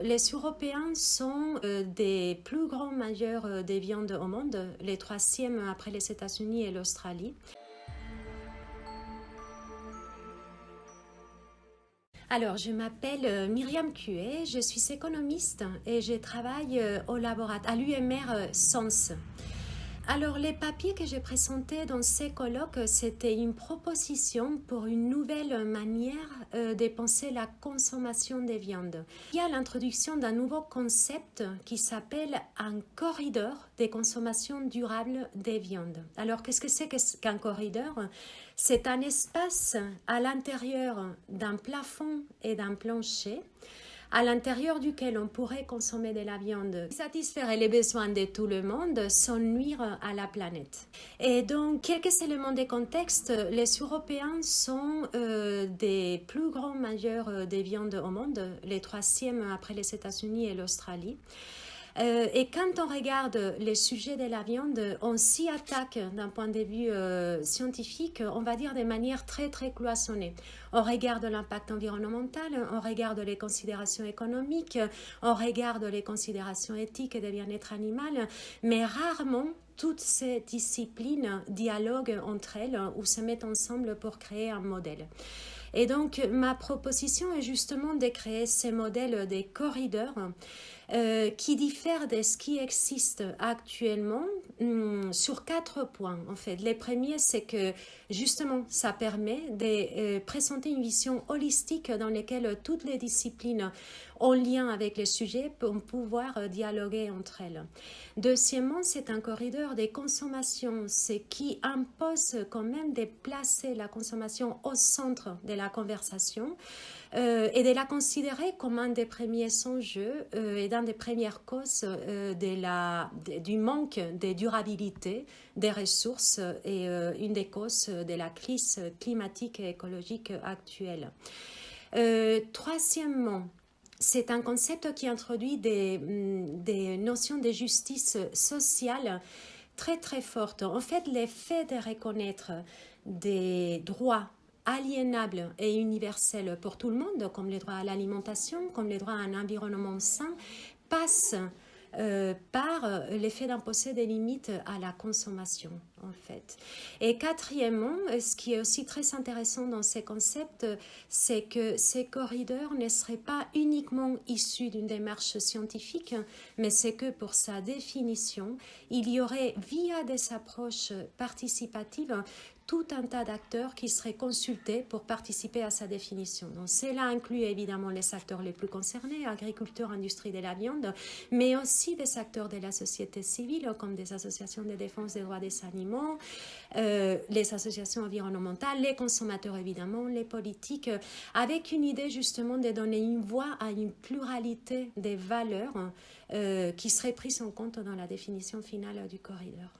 Les Européens sont des plus grands mangeurs des viandes au monde, les troisièmes après les États-Unis et l'Australie. Alors, je m'appelle Myriam Cuet, je suis économiste et je travaille au laboratoire à l'UMR Sens. Alors, les papiers que j'ai présentés dans ces colloques, c'était une proposition pour une nouvelle manière de penser la consommation des viandes. Il y a l'introduction d'un nouveau concept qui s'appelle un corridor de consommation durable des viandes. Alors, qu'est-ce que c'est qu'un corridor? C'est un espace à l'intérieur d'un plafond et d'un plancher à l'intérieur duquel on pourrait consommer de la viande, satisfaire les besoins de tout le monde sans nuire à la planète. Et donc, quelques éléments de contexte, les Européens sont des plus grands mangeurs des viandes au monde, les troisièmes après les États-Unis et l'Australie. Et quand on regarde les sujets de la viande, on s'y attaque d'un point de vue scientifique, on va dire de manière très cloisonnée. On regarde l'impact environnemental, on regarde les considérations économiques, on regarde les considérations éthiques et de bien-être animal, mais rarement toutes ces disciplines dialoguent entre elles ou se mettent ensemble pour créer un modèle. Et donc, ma proposition est justement de créer ces modèles des corridors qui diffèrent de ce qui existe actuellement sur 4 points. En fait, les premiers, c'est que justement, ça permet de présenter une vision holistique dans laquelle toutes les disciplines en lien avec les sujets pour pouvoir dialoguer entre elles. Deuxièmement, c'est un corridor des consommations, ce qui impose quand même de placer la consommation au centre de la conversation et de la considérer comme un des premiers enjeux et une des premières causes du manque de durabilité des ressources et une des causes de la crise climatique et écologique actuelle. Troisièmement, c'est un concept qui introduit des notions de justice sociale très fortes. En fait, le fait de reconnaître des droits aliénables et universels pour tout le monde, comme les droits à l'alimentation, comme les droits à un environnement sain, passe par l'effet d'imposer des limites à la consommation, en fait. Et quatrièmement, ce qui est aussi très intéressant dans ces concepts, c'est que ces corridors ne seraient pas uniquement issus d'une démarche scientifique, mais c'est que pour sa définition, il y aurait, via des approches participatives, tout un tas d'acteurs qui seraient consultés pour participer à sa définition. Donc, cela inclut évidemment les acteurs les plus concernés, agriculteurs, industrie de la viande, mais aussi des acteurs de la société civile, comme des associations de défense des droits des animaux, les associations environnementales, les consommateurs évidemment, les politiques, avec une idée justement de donner une voix à une pluralité des valeurs qui seraient prises en compte dans la définition finale du corridor.